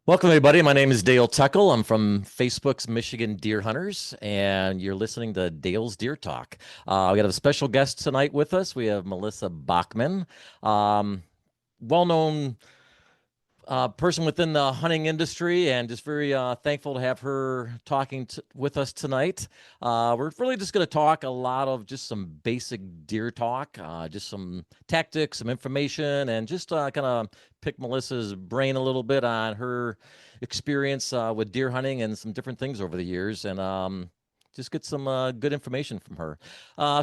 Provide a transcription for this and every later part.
Welcome, everybody. My name is Dale Tuckle. I'm from Facebook's Michigan Deer Hunters, and you're listening to Dale's Deer Talk. We got a special guest tonight with us. We have Melissa Bachman, um, well-known person within the hunting industry, and just very thankful to have her talking with us tonight. We're really just going to talk a lot of just some basic deer talk, just some tactics, some information, and just kind of pick Melissa's brain a little bit on her experience with deer hunting and some different things over the years, and just get some good information from her.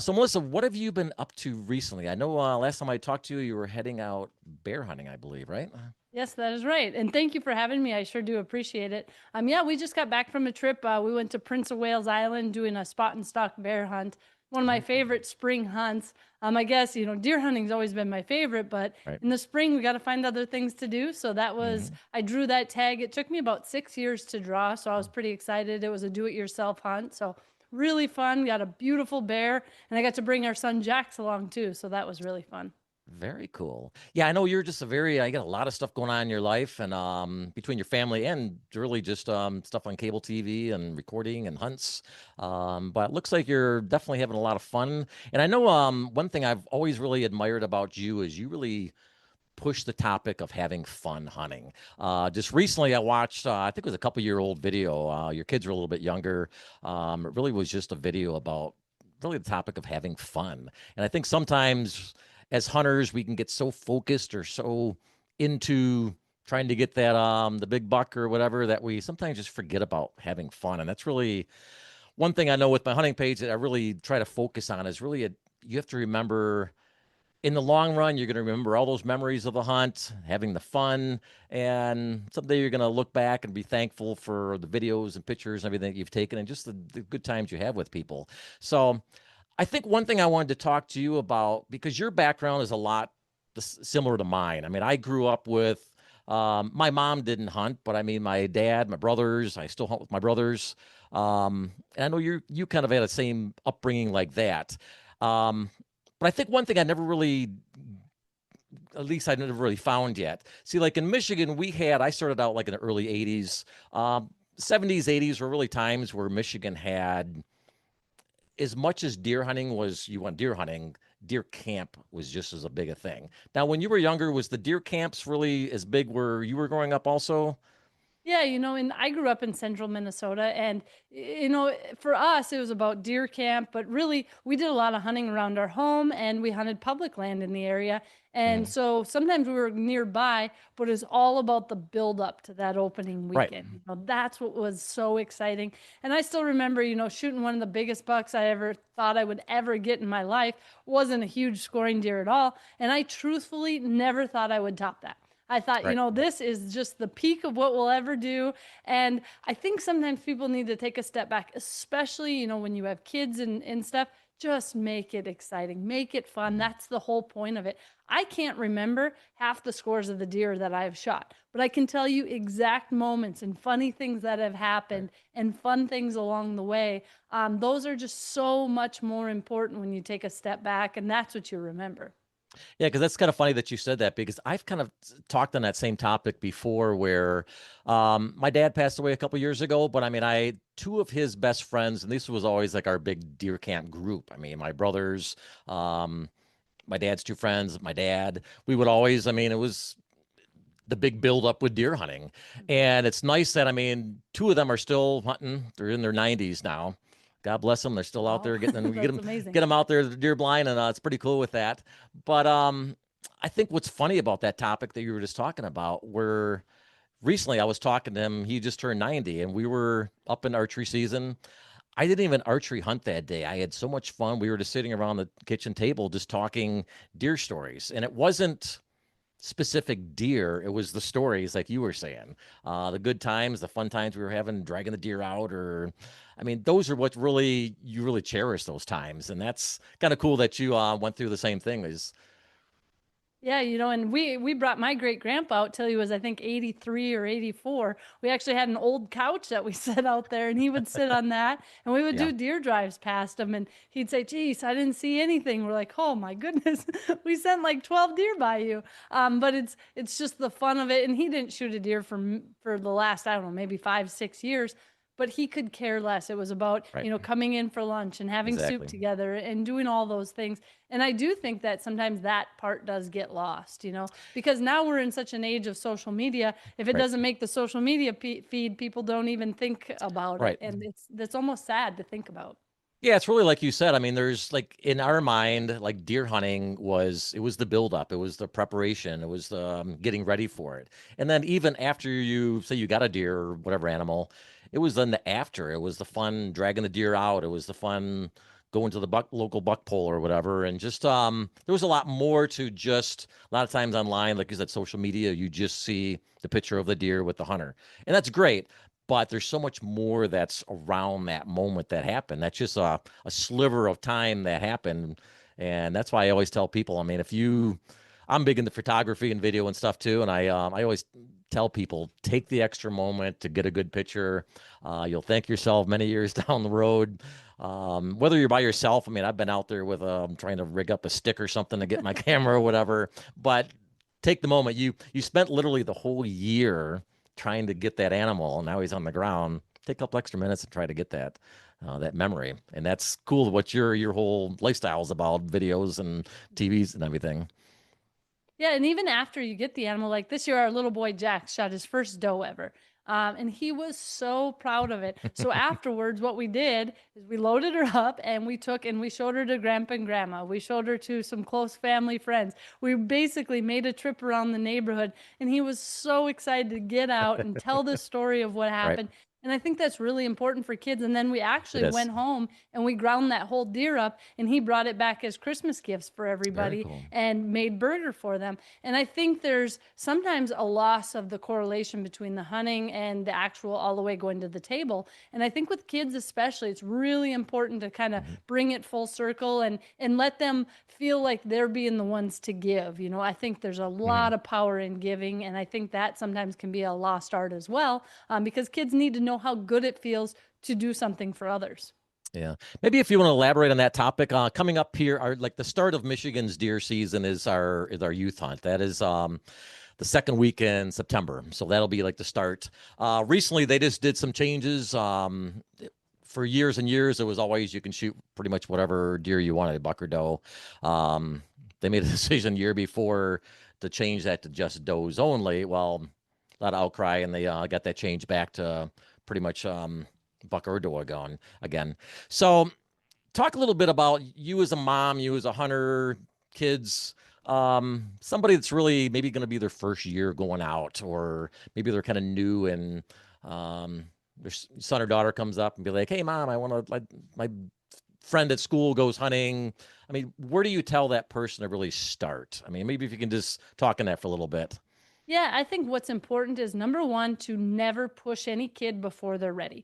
So, Melissa, what have you been up to recently? I know last time I talked to you, you were heading out bear hunting, I believe, right? Yes, that is right. And thank you for having me. I sure do appreciate it. Yeah, we just got back from a trip. We went to Prince of Wales Island doing a spot and stalk bear hunt. One of my favorite spring hunts. I guess, deer hunting's always been my favorite, but Right. in the spring we got to find other things to do. So Hmm. I drew that tag. It took me about 6 years to draw. So I was pretty excited. It was a do-it-yourself hunt. So really fun. Got a beautiful bear and I got to bring our son Jax along too. So that was really fun. Very cool. Yeah, I know you're just you got a lot of stuff going on in your life and between your family and really just stuff on cable TV and recording and hunts. But it looks like you're definitely having a lot of fun. And I know one thing I've always really admired about you is you really push the topic of having fun hunting. Just recently, I watched, I think it was a couple-year-old video. Your kids were a little bit younger. It really was just a video about really the topic of having fun. And I think sometimes as hunters, we can get so focused or so into trying to get that the big buck or whatever that we sometimes just forget about having fun. And that's really one thing I know with my hunting page that I really try to focus on is really you have to remember in the long run, you're going to remember all those memories of the hunt, having the fun, and someday you're going to look back and be thankful for the videos and pictures and everything that you've taken and just the good times you have with people. So, I think one thing I wanted to talk to you about, because your background is a lot similar to mine. I mean, I grew up with, my mom didn't hunt, but I mean, my dad, my brothers, I still hunt with my brothers. And I know you kind of had the same upbringing like that. Um, but I think one thing I never really, at least I never really found yet. See, like in Michigan, I started out like in the early 80s. 70s, 80s were really times where Michigan had, as much as deer hunting was, you went deer hunting, deer camp was just as a big a thing. Now, when you were younger, was the deer camps really as big where you were growing up also? Yeah, and I grew up in central Minnesota, and for us, it was about deer camp, but really, we did a lot of hunting around our home, and we hunted public land in the area. And Mhm. so sometimes we were nearby, but it's all about the build up to that opening Right. weekend. That's what was so exciting. And I still remember, shooting one of the biggest bucks I ever thought I would ever get in my life. Wasn't a huge scoring deer at all, and I truthfully never thought I would top that. I thought, Right. this is just the peak of what we'll ever do. And I think sometimes people need to take a step back, especially, when you have kids and stuff. Just make it exciting, make it fun. Mhm. That's the whole point of it. I can't remember half the scores of the deer that I've shot, but I can tell you exact moments and funny things that have Right. happened and fun things along the way. Those are just so much more important when you take a step back, and that's what you remember. Yeah, because that's kind of funny that you said that because I've kind of talked on that same topic before where my dad passed away a couple years ago, but I mean, two of his best friends, and this was always like our big deer camp group. I mean, my brothers, um, my dad's two friends, my dad, we would always, I mean, it was the big build up with deer hunting. Mhm. And it's nice that, I mean, two of them are still hunting. They're in their 90s now. God bless them. They're still out Wow, there getting them, that's get amazing. them out there to the deer blind. And it's pretty cool with that. But I think what's funny about that topic that you were just talking about, where recently I was talking to him, he just turned 90 and we were up in archery season. I didn't even archery hunt that day. I had so much fun. We were just sitting around the kitchen table just talking deer stories. And it wasn't specific deer. It was the stories, like you were saying, the good times, the fun times we were having, dragging the deer out, or, I mean, those are what really you really cherish those times, and that's kind of cool that you went through the same thing. Is Yeah, and we brought my great grandpa out till he was, I think, 83 or 84. We actually had an old couch that we set out there, and he would sit on that, and we would Yeah, do deer drives past him, and he'd say, "Geez, I didn't see anything." We're like, "Oh my goodness, we sent like 12 deer by you." But it's just the fun of it, and he didn't shoot a deer for the last, I don't know, maybe 5, 6 years. But he could care less. It was about, right. coming in for lunch and having soup Exactly. together and doing all those things. And I do think that sometimes that part does get lost, because now we're in such an age of social media. If it Right. doesn't make the social media feed, people don't even think about it. Right. And it's almost sad to think about. Yeah, it's really like you said. I mean, there's like in our mind, like deer hunting was the buildup, it was the preparation, it was the getting ready for it, and then even after you say you got a deer or whatever animal, it was then the after. It was the fun dragging the deer out. It was the fun going to the local buck pole or whatever, and just there was a lot more to just a lot of times online, like you said, social media. You just see the picture of the deer with the hunter, and that's great, but there's so much more that's around that moment that happened. That's just a sliver of time that happened. And that's why I always tell people, I mean, I'm big into photography and video and stuff too. And I always tell people, take the extra moment to get a good picture. You'll thank yourself many years down the road. Whether you're by yourself, I mean, I've been out there with trying to rig up a stick or something to get my camera or whatever, but take the moment. You spent literally the whole year trying to get that animal, and now he's on the ground. Take a couple extra minutes and try to get that memory, and that's cool. What your whole lifestyle is about, videos and TVs and everything. Yeah, and even after you get the animal, like this year, our little boy Jack shot his first doe ever. And he was so proud of it. So afterwards, what we did is we loaded her up and we took and we showed her to grandpa and grandma. We showed her to some close family friends. We basically made a trip around the neighborhood, and he was so excited to get out and tell the story of what Right? happened. And I think that's really important for kids. And then we It actually is went home and we ground that whole deer up, and he brought it back as Christmas gifts for very everybody cool. and made burger for them. And I think there's sometimes a loss of the correlation between the hunting and the actual all the way going to the table. And I think with kids especially, it's really important to kind of Mhm. bring it full circle and let them feel like they're being the ones to give. I think there's a Mhm. lot of power in giving, and I think that sometimes can be a lost art as well, because kids need to know how good it feels to do something for others. Yeah. Maybe if you want to elaborate on that topic, coming up here are like the start of Michigan's deer season is our youth hunt. That is the second week in September. So that'll be like the start. Recently they just did some changes. For years and years, it was always you can shoot pretty much whatever deer you wanted, buck or doe. Um, they made a decision year before to change that to just does only. Well, a lot of outcry, and they got that changed back to pretty much buck or doe again. So, talk a little bit about you as a mom, you as a hunter, kids. Somebody that's really maybe going to be their first year going out, or maybe they're kind of new, and um, their son or daughter comes up and be like, "Hey, mom, I want to. My friend at school goes hunting." I mean, where do you tell that person to really start? I mean, maybe if you can just talk on that for a little bit. Yeah, I think what's important is number one, to never push any kid before they're ready.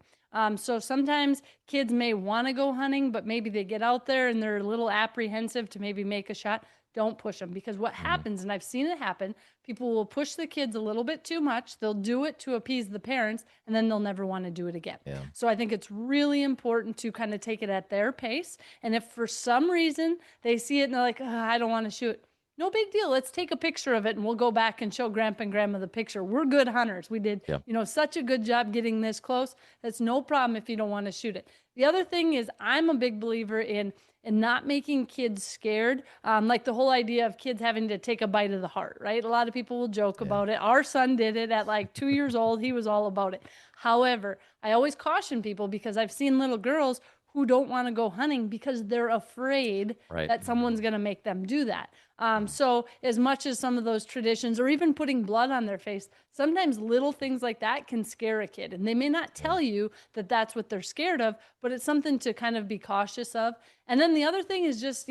So sometimes kids may want to go hunting, but maybe they get out there and they're a little apprehensive to maybe make a shot. Don't push them, because what Mm, happens, and I've seen it happen, people will push the kids a little bit too much. They'll do it to appease the parents, and then they'll never want to do it again. yeah, So I think it's really important to kind of take it at their pace. And if for some reason they see it and they're like, "Ugh, I don't want to shoot," no big deal. Let's take a picture of it and we'll go back and show grandpa and grandma the picture. We're good hunters. We did, yeah, such a good job getting this close. That's no problem if you don't want to shoot it. The other thing is, I'm a big believer in not making kids scared. Like the whole idea of kids having to take a bite of the heart, right? A lot of people will joke yeah, about it. Our son did it at like 2 years old. He was all about it. However, I always caution people, because I've seen little girls who don't want to go hunting because they're afraid right. that someone's going to make them do that. Mm, So, as much as some of those traditions, or even putting blood on their face, sometimes little things like that can scare a kid. And they may not yeah, tell you that that's what they're scared of, but it's something to kind of be cautious of. And then the other thing is just,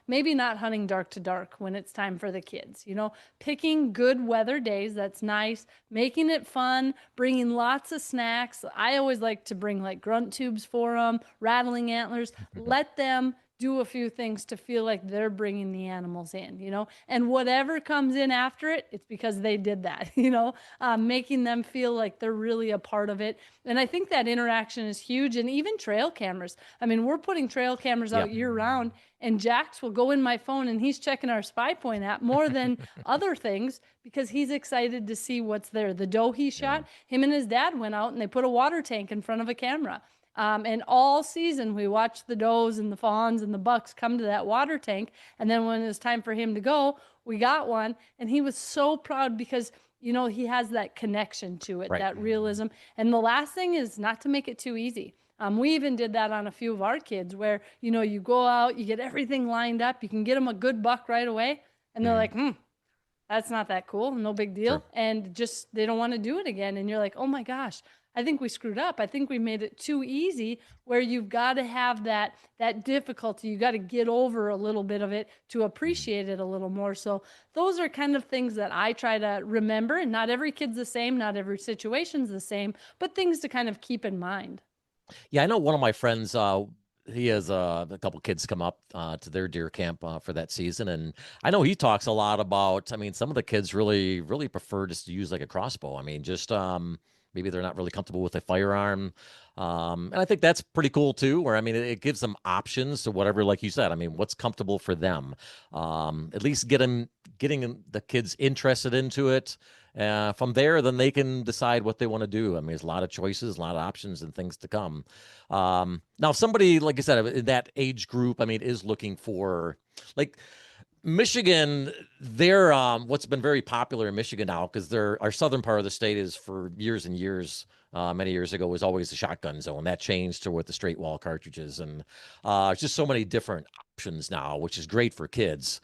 maybe not hunting dark to dark when it's time for the kids, picking good weather days that's nice, making it fun, bringing lots of snacks. I always like to bring like grunt tubes for them, rattling antlers. Let them do a few things to feel like they're bringing the animals in, and whatever comes in after it, it's because they did that, making them feel like they're really a part of it. And I think that interaction is huge. And even trail cameras. I mean, we're putting trail cameras Yeah. out year round, and Jax will go in my phone and he's checking our spy point app more than other things because he's excited to see what's there. The doe he Yeah. shot, him and his dad went out and they put a water tank in front of a camera. And all season we watched the does and the fawns and the bucks come to that water tank. And then when it was time for him to go, we got one. And he was so proud because, he has that connection to it, Right. that realism. And the last thing is not to make it too easy. We even did that on a few of our kids where, you go out, you get everything lined up, you can get them a good buck right away. And they're like, that's not that cool. No big deal. Sure. And just, they don't want to do it again. And you're like, oh my gosh, I think we screwed up. I think we made it too easy where you've got to have that difficulty. You got to get over a little bit of it to appreciate it a little more. So those are kind of things that I try to remember. And not every kid's the same. Not every situation's the same, but things to kind of keep in mind. Yeah, I know one of my friends, he has a couple kids come up to their deer camp for that season. And I know he talks a lot about, I mean, some of the kids really, really prefer just to use like a crossbow. I mean, just maybe they're not really comfortable with a firearm. And I think that's pretty cool too, where I mean, it gives them options to whatever, like you said, I mean, what's comfortable for them. At least getting the kids interested into it. From there, then they can decide what they want to do. I mean, there's a lot of choices, a lot of options, and things to come. Now, if somebody, like I said, in that age group, I mean, is looking for like Michigan, they're what's been very popular in Michigan now because our southern part of the state is for years and years. Many years ago was always the shotgun zone. That changed to with the straight wall cartridges, and just so many different options now, which is great for kids.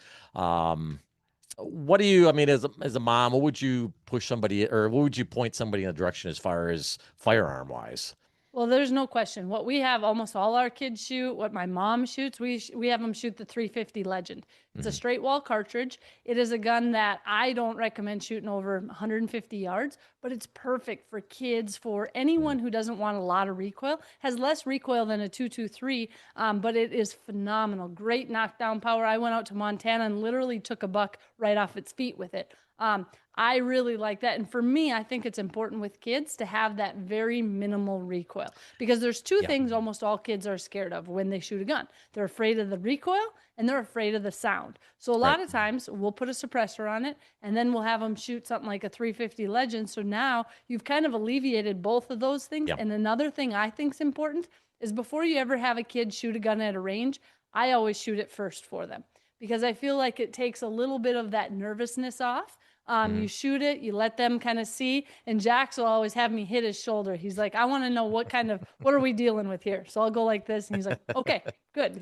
What do you, I mean, as a mom, what would you push somebody or what would you point somebody in a direction as far as firearm wise? Well, there's no question. What we have almost all our kids shoot, what my mom shoots, we have them shoot the 350 Legend. It's a Hmm. straight wall cartridge. It is a gun that I don't recommend shooting over 150 yards, but it's perfect for kids, for anyone who doesn't want a lot of recoil. Has less recoil than a 223, but it is phenomenal. Great knockdown power. I went out to Montana and literally took a buck right off its feet with it. I really like that. And for me, I think it's important with kids to have that very minimal recoil because there's two Yeah. things almost all kids are scared of when they shoot a gun. They're afraid of the recoil and they're afraid of the sound. So a Right. lot of times we'll put a suppressor on it and then we'll have them shoot something like a 350 Legend. So now you've kind of alleviated both of those things. Yeah. And another thing I think is important is before you ever have a kid shoot a gun at a range, I always shoot it first for them because I feel like it takes a little bit of that nervousness off. You Hmm. shoot it, you let them kind of see, and Jax will always have me hit his shoulder. He's like, I want to know what are we dealing with here? So I'll go like this, and he's like, okay, good.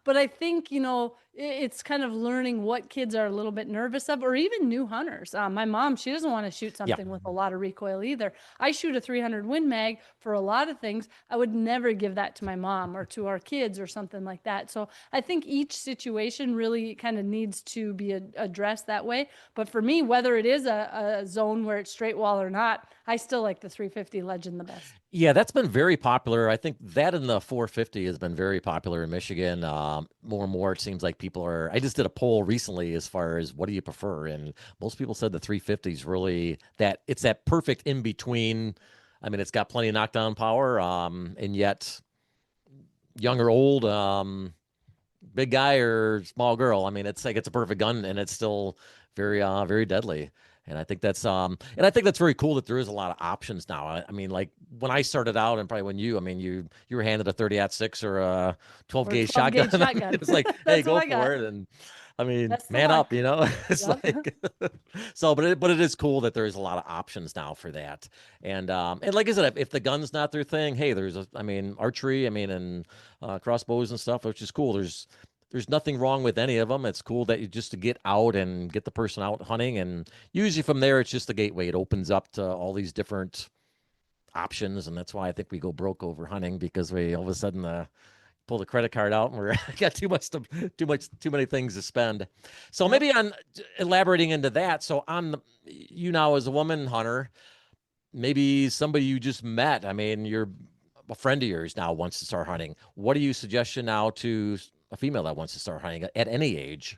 But I think, it's kind of learning what kids are a little bit nervous of, or even new hunters. My mom, she doesn't want to shoot Yeah. something with a lot of recoil either. I shoot a 300 Win Mag for a lot of things. I would never give that to my mom or to our kids or something like that. So I think each situation really kind of needs to be addressed that way. But for me, whether it is a zone where it's straight wall or not, I still like the 350 Legend the best. Yeah, that's been very popular. I think that and the 450 has been very popular in Michigan. More and more, it seems like people are. I just did a poll recently as far as what do you prefer, and most people said the 350 is really that. It's that perfect in between. I mean, it's got plenty of knockdown power, and yet young or old, big guy or small girl. I mean, it's like it's a perfect gun, and it's still very deadly. And I think that's very cool that there is a lot of options now. I mean, like when I started out, and probably when I mean, you were handed a 30-06 or a 12 Or a gauge 12 shotgun. gauge I mean, shotgun. it's like, hey, That's what go I got. for it. And I mean, That's the man one. up, It's Yep. like so, but it is cool that there's a lot of options now for that. And like I said, if the gun's not their thing, hey, I mean, archery, I mean, and crossbows and stuff, which is cool. There's nothing wrong with any of them. It's cool that you just to get out and get the person out hunting, and usually from there it's just the gateway. It opens up to all these different options, and that's why I think we go broke over hunting because we all of a sudden pull the credit card out and we're got too many things to spend. So Yep. maybe on elaborating into that. So you now as a woman hunter, maybe somebody you just met. I mean, you're a friend of yours now wants to start hunting. What do you suggestion now to a female that wants to start hunting at any age?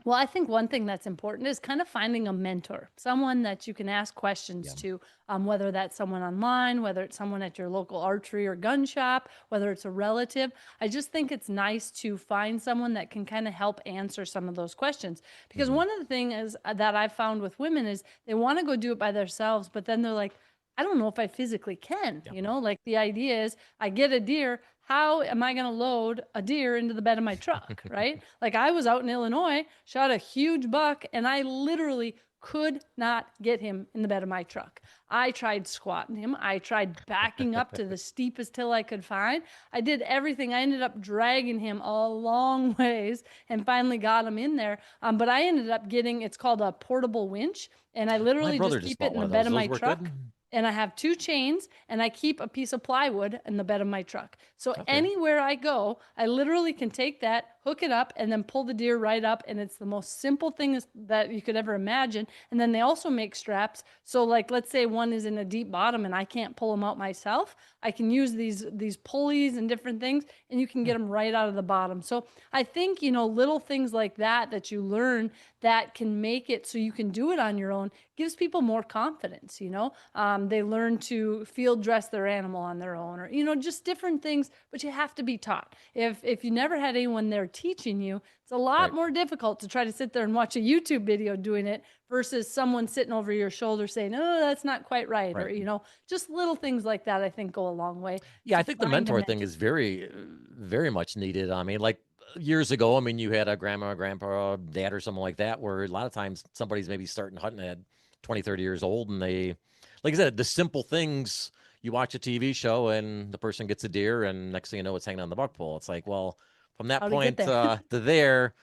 Well, I think one thing that's important is kind of finding a mentor, someone that you can ask questions Yeah. to, whether that's someone online, whether it's someone at your local archery or gun shop, whether it's a relative. I just think it's nice to find someone that can kind of help answer some of those questions. Because Hmm. one of the things that I've found with women is they want to go do it by themselves, but then they're like, I don't know if I physically can, Yeah. like the idea is I get a deer. How am I going to load a deer into the bed of my truck? Right. Like I was out in Illinois, shot a huge buck, and I literally could not get him in the bed of my truck. I tried squatting him. I tried backing up to the steepest hill I could find. I did everything. I ended up dragging him a long ways and finally got him in there. But I ended up getting, it's called a portable winch. And I My literally brother just just keep it bought in one the of bed those. of Those my work good. truck, and I have two chains, and I keep a piece of plywood in the bed of my truck. So Okay. anywhere I go, I literally can take that, hook it up, and then pull the deer right up. And it's the most simple thing that you could ever imagine. And then they also make straps. So like, let's say one is in a deep bottom and I can't pull them out myself. I can use these pulleys and different things, and you can get them right out of the bottom. So I think, little things like that you learn that can make it so you can do it on your own gives people more confidence. They learn to field dress their animal on their own, or just different things. But you have to be taught. If you never had anyone there teaching you, it's a lot Right. more difficult to try to sit there and watch a YouTube video doing it versus someone sitting over your shoulder saying, oh, that's not quite right, or Right. just little things like that. I think go a long way Yeah, I to think the find a mentor thing mentor. is very, very much needed. I mean, like years ago, I mean, you had a grandma, grandpa, dad, or something like that, where a lot of times somebody's maybe starting hunting at 20, 30 years old, and they, like I said, the simple things. You watch a TV show, and the person gets a deer, and next thing you know, it's hanging on the buck pole. It's like, well, from that How to get point there. to there,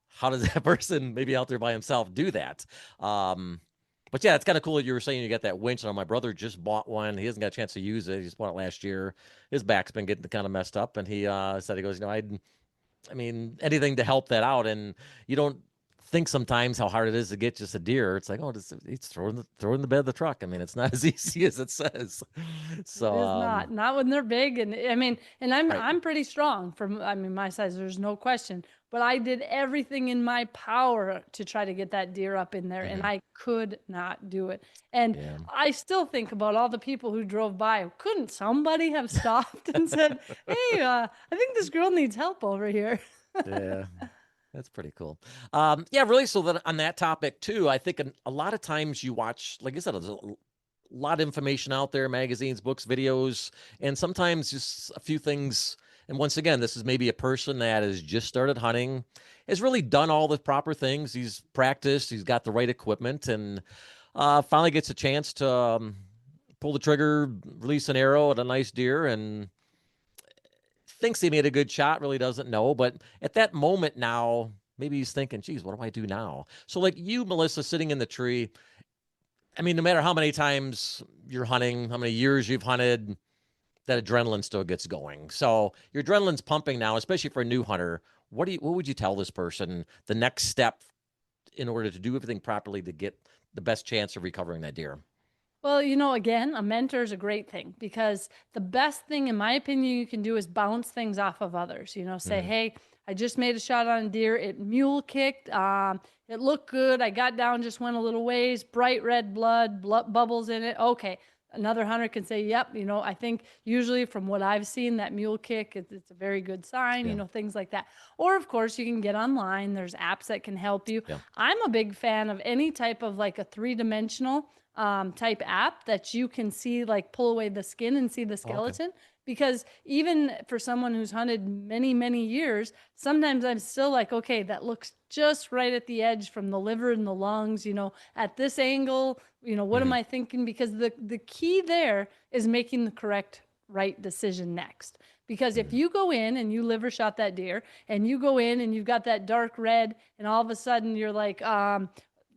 how does that person maybe out there by himself do that? But yeah, it's kind of cool that you were saying you got that winch. And my brother just bought one. He hasn't got a chance to use it. He just bought it last year. His back's been getting kind of messed up, and he said he goes, I mean, anything to help that out. And you don't think sometimes how hard it is to get just a deer. It's like, oh, it's throw in the bed of the truck. I mean, it's not as easy as it says. It So, is not when they're big. And I mean, and I'm right. I'm pretty strong from, I mean, my size, there's no question. But I did everything in my power to try to get that deer up in there, and Hmm. I could not do it. And Yeah. I still think about all the people who drove by. Couldn't somebody have stopped and said, "Hey, I think this girl needs help over here." Yeah. That's pretty cool. Yeah, really. So that on that topic too, I think a lot of times you watch, like I said, there's a lot of information out there, magazines, books, videos, and sometimes just a few things. And once again, this is maybe a person that has just started hunting, has really done all the proper things. He's practiced, he's got the right equipment, and finally gets a chance to pull the trigger, release an arrow at a nice deer, and thinks he made a good shot, really doesn't know. But at that moment now, maybe he's thinking, geez, what do I do now? So, like you, Melissa, sitting in the tree, I mean, no matter how many times you're hunting, how many years you've hunted, that adrenaline still gets going. So your adrenaline's pumping now, especially for a new hunter. What would you tell this person the next step in order to do everything properly to get the best chance of recovering that deer? Well, again, a mentor is a great thing because the best thing, in my opinion, you can do is bounce things off of others. Say, Mm-hmm. hey, I just made a shot on a deer. It mule kicked. It looked good. I got down, just went a little ways, bright red blood bubbles in it. Okay. Another hunter can say, yep, I think usually from what I've seen, that mule kick, it's a very good sign, Yeah. things like that. Or, of course, you can get online. There's apps that can help you. Yeah. I'm a big fan of any type of like a three-dimensional type app that you can see, like pull away the skin and see the Oh, okay. skeleton. Because even for someone who's hunted many, many years, sometimes I'm still like, okay, that looks just right at the edge from the liver and the lungs, at this angle, what am Mm-hmm. I thinking? Because the key there is making the correct right decision next. Because if Mm-hmm. you go in and you liver shot that deer and you go in and you've got that dark red and all of a sudden you're like,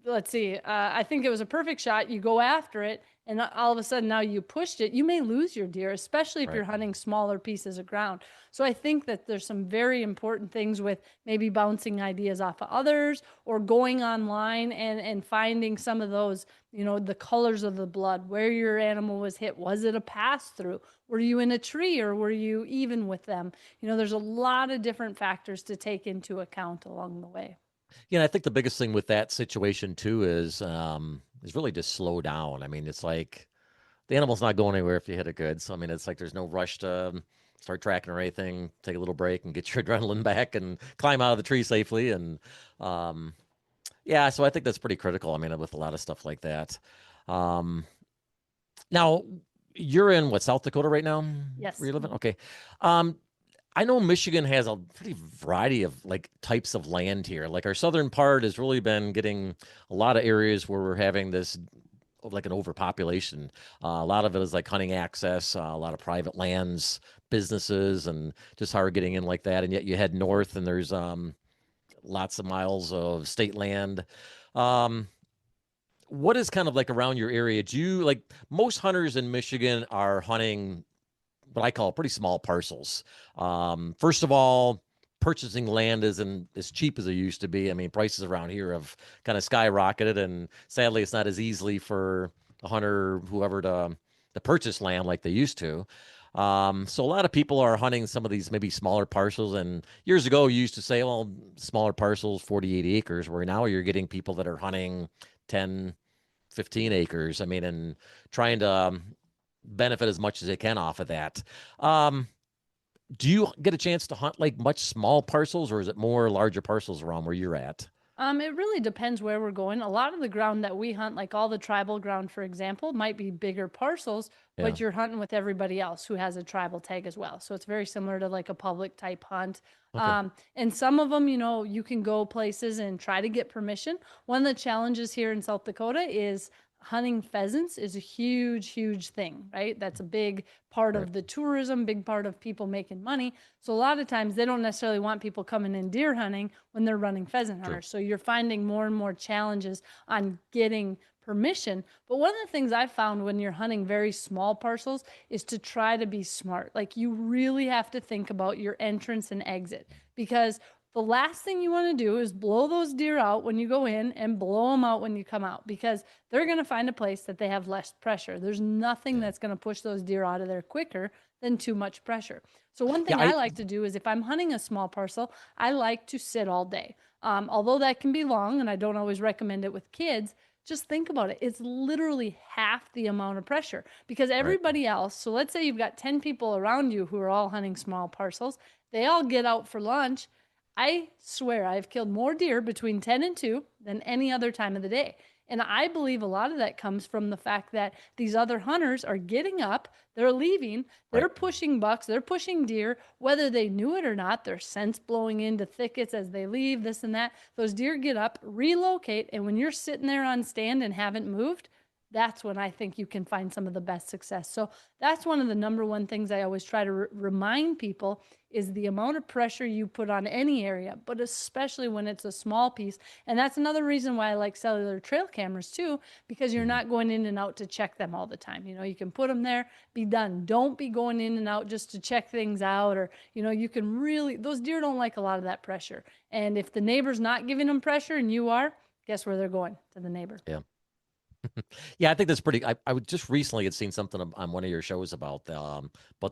let's see, I think it was a perfect shot. You go after it, and all of a sudden now you pushed it. You may lose your deer, especially if Right. you're hunting smaller pieces of ground. So I think that there's some very important things with maybe bouncing ideas off of others or going online and finding some of those, the colors of the blood, where your animal was hit. Was it a pass through? Were you in a tree or were you even with them? There's a lot of different factors to take into account along the way. Yeah, I think the biggest thing with that situation too is really just slow down. I mean, it's like the animal's not going anywhere if you hit it good. So I mean, it's like there's no rush to start tracking or anything. Take a little break and get your adrenaline back and climb out of the tree safely. And um, yeah, so I think that's pretty critical. I mean, with a lot of stuff like that. Um, Now, you're in what, South Dakota right now? Where Yes. you living? Okay. Um, I know Michigan has a pretty variety of like types of land here. Like our southern part has really been getting a lot of areas where we're having this like an overpopulation. A lot of it is like hunting access, a lot of private lands, businesses, and just hard getting in like that. And yet you head north and there's lots of miles of state land. Um, what is kind of like around your area? Do you like most hunters in Michigan are hunting what I call pretty small parcels? First of all, purchasing land isn't as cheap as it used to be. I mean, prices around here have kind of skyrocketed, and sadly, it's not as easily for a hunter, whoever, to purchase land like they used to. So a lot of people are hunting some of these maybe smaller parcels. And years ago, you used to say, well, smaller parcels, 40, 80 acres, where now you're getting people that are hunting 10, 15 acres. I mean, and trying to benefit as much as they can off of that. Um, do you get a chance to hunt like much small parcels, or is it more larger parcels around where you're at? It really depends where we're going. A lot of the ground that we hunt, like all the tribal ground, for example, might be bigger parcels, Yeah. but you're hunting with everybody else who has a tribal tag as well. So it's very similar to like a public type hunt. Okay. And some of them, you can go places and try to get permission. One of the challenges here in South Dakota is hunting pheasants is a huge, huge thing, right? That's a big part Right. of the tourism, big part of people making money. So a lot of times they don't necessarily want people coming in deer hunting when they're running pheasant True. hunters. So you're finding more and more challenges on getting permission. But one of the things I've found when you're hunting very small parcels is to try to be smart. Like you really have to think about your entrance and exit because the last thing you want to do is blow those deer out when you go in and blow them out when you come out because they're going to find a place that they have less pressure. There's nothing Yeah. that's going to push those deer out of there quicker than too much pressure. So one Yeah. thing I like to do is if I'm hunting a small parcel, I like to sit all day. Although that can be long and I don't always recommend it with kids, just think about it. It's literally half the amount of pressure because Right. everybody else, so let's say you've got 10 people around you who are all hunting small parcels, they all get out for lunch. I swear I've killed more deer between 10 and 2 than any other time of the day. And I believe a lot of that comes from the fact that these other hunters are getting up, they're leaving, they're Right. pushing bucks, they're pushing deer, whether they knew it or not, their scents blowing into thickets as they leave, this and that. Those deer get up, relocate, and when you're sitting there on stand and haven't moved, that's when I think you can find some of the best success. So that's one of the number one things I always try to remind people is the amount of pressure you put on any area, but especially when it's a small piece. And that's another reason why I like cellular trail cameras too, because you're Mhm. not going in and out to check them all the time. You can put them there, be done. Don't be going in and out just to check things out or, you can really, those deer don't like a lot of that pressure. And if the neighbor's not giving them pressure and you are, guess where they're going? To the neighbor. Yeah. Yeah, I think that's pretty. I would just recently had seen something on one of your shows about the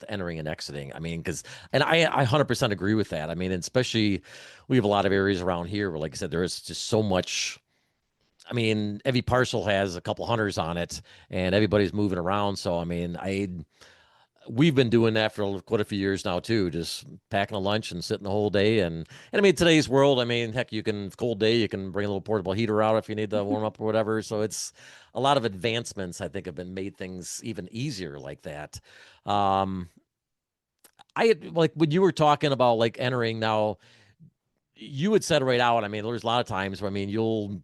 entering and exiting. I mean, because and I 100% agree with that. I mean, and especially we have a lot of areas around here where, like I said, there is just so much. I mean, every parcel has a couple hunters on it, and everybody's moving around. So I mean, we've been doing that for quite a few years now too, just packing a lunch and sitting the whole day. And I mean, today's world, I mean, heck, you can cold day, you can bring a little portable heater out if you need to warm up or whatever. So it's a lot of advancements, I think, have been made things even easier like that. Um, I had, like when you were talking about like entering now, you would set it right out. I mean, there's a lot of times where I mean, you'll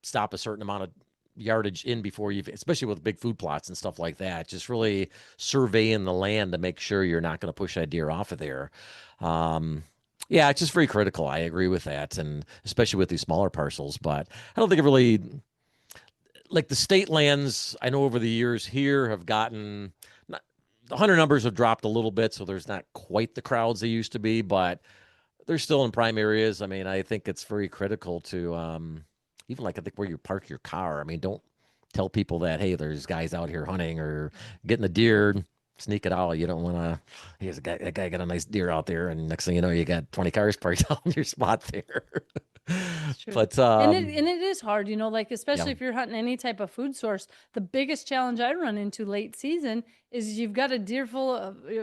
stop a certain amount of yardage in before you, especially with big food plots and stuff like that. Just really surveying the land to make sure you're not going to push that deer off of there. Um, yeah, it's just very critical. I agree with that, and especially with these smaller parcels. But I don't think it really. like the state lands, I know over the years here have gotten not, the hunter numbers have dropped a little bit, so there's not quite the crowds they used to be, but they're still in prime areas. I mean, I think it's very critical to even like I think where you park your car. I mean, don't tell people that hey, there's guys out here hunting or getting the deer. Sneak it out. You don't want to. Here's a guy. That guy got a nice deer out there, and next thing you know, you got 20 cars parked on your spot there. It's true. But And it is hard, like yeah, especially if you're hunting any type of food source. The biggest challenge I run into late season is you've got a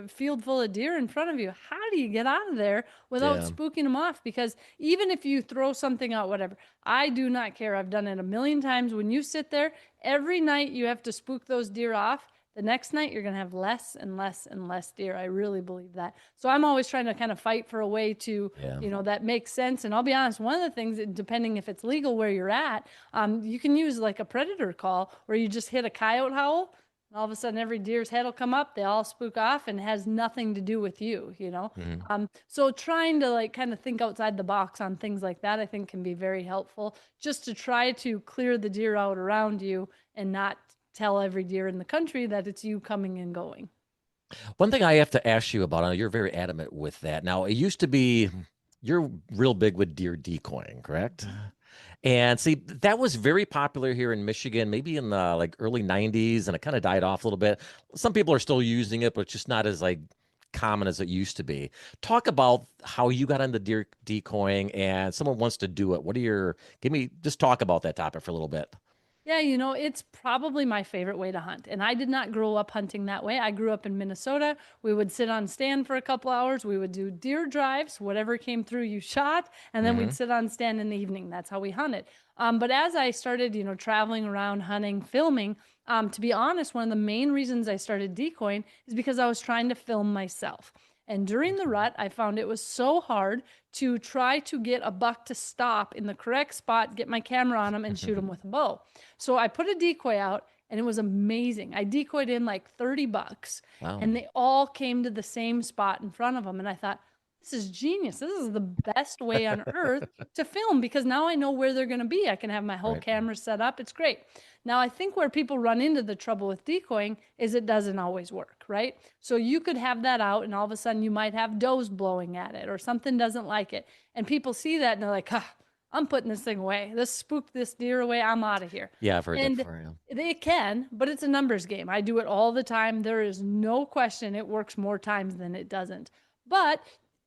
field full of deer in front of you. How do you get out of there without yeah. spooking them off? Because even if you throw something out, whatever, I do not care. I've done it a million times. When you sit there, every night you have to spook those deer off. The next night you're going to have less and less and less deer. I really believe that. So I'm always trying to kind of fight for a way to, Yeah. that makes sense. And I'll be honest, one of the things, depending if it's legal where you're at, you can use like a predator call where you just hit a coyote howl. And all of a sudden, every deer's head will come up. They all spook off, and it has nothing to do with you. Mhm. So trying to like kind of think outside the box on things like that, I think can be very helpful. Just to try to clear the deer out around you and not tell every deer in the country that it's you coming and going. One thing I have to ask you about, I know you're very adamant with that. Now, it used to be you're real big with deer decoying, correct? And see, that was very popular here in Michigan, maybe in the like early 90s, and it kind of died off a little bit. Some people are still using it, but it's just not as like common as it used to be. Talk about how you got into deer decoying and someone wants to do it. What are your, give me, just talk about that topic for a little bit. Yeah, it's probably my favorite way to hunt. And I did not grow up hunting that way. I grew up in Minnesota. We would sit on stand for a couple hours. We would do deer drives, whatever came through, you shot, and then we'd Hmm. sit on stand in the evening. That's how we hunted. But as I started, traveling around, hunting, filming, to be honest, one of the main reasons I started decoying is because I was trying to film myself. And during the rut, I found it was so hard to try to get a buck to stop in the correct spot, get my camera on him, and shoot him with a bow. So I put a decoy out and it was amazing. I decoyed in like 30 bucks Wow. and they all came to the same spot in front of them. And I thought, this is genius. This is the best way on earth to film because now I know where they're going to be. I can have my whole Right. camera set up. It's great. Now, I think where people run into the trouble with decoying is it doesn't always work, right? So you could have that out and all of a sudden you might have does blowing at it or something doesn't like it. And people see that and they're like, ah, I'm putting this thing away. This spooked this deer away. I'm out of here. Yeah, I've heard that And before. Yeah. they can, but it's a numbers game. I do it all the time. There is no question it works more times than it doesn't. But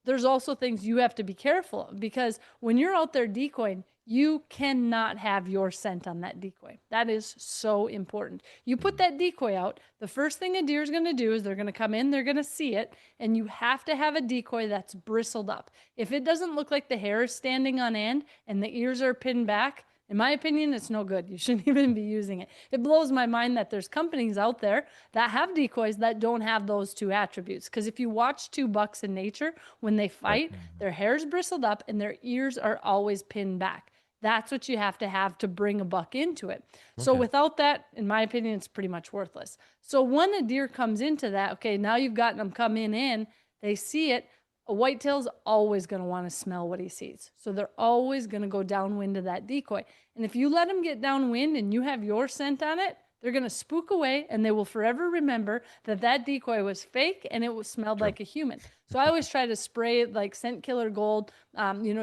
there's also things you have to be careful of because when you're out there decoying, you cannot have your scent on that decoy. That is so important. You put that decoy out, the first thing a deer is going to do is they're going to come in, they're going to see it, and you have to have a decoy that's bristled up. If it doesn't look like the hair is standing on end and the ears are pinned back, in my opinion, it's no good. You shouldn't even be using it. It blows my mind that there's companies out there that have decoys that don't have those two attributes. Because if you watch two bucks in nature, when they Right. fight, their hair's bristled up and their ears are always pinned back. That's what you have to bring a buck into it. So Okay. without that, in my opinion, it's pretty much worthless. So when a deer comes into that, okay, now you've gotten them coming in, they see it. A whitetail's always going to want to smell what he sees. So they're always going to go downwind of that decoy. And if you let them get downwind and you have your scent on it, they're going to spook away and they will forever remember that that decoy was fake and it was smelled True. like a human. So I always try to spray it like scent killer gold,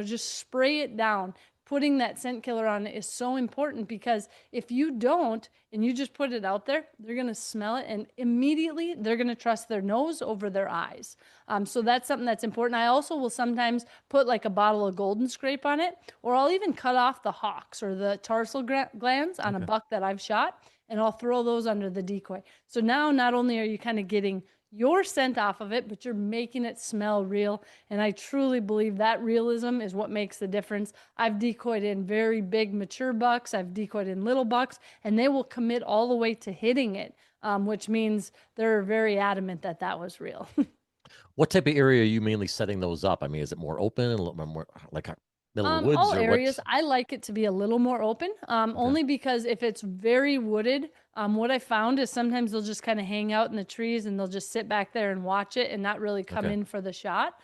just spray it down. Putting that scent killer on it is so important because if you don't and you just put it out there, they're going to smell it and immediately they're going to trust their nose over their eyes. So that's something that's important. I also will sometimes put like a bottle of golden scrape on it, or I'll even cut off the hocks or the tarsal glands on a Okay. buck that I've shot and I'll throw those under the decoy. So now not only are you kind of getting your scent off of it, but you're making it smell real. And I truly believe that realism is what makes the difference. I've decoyed in very big mature bucks, I've decoyed in little bucks, and they will commit all the way to hitting it, which means they're very adamant that that was real. What type of area are you mainly setting those up? I mean, is it more open, a little more like middle of the woods, All or areas, what? I like it to be a little more open, Okay. only because if it's very wooded, what I found is sometimes they'll just kind of hang out in the trees and they'll just sit back there and watch it and not really come Okay. in for the shot.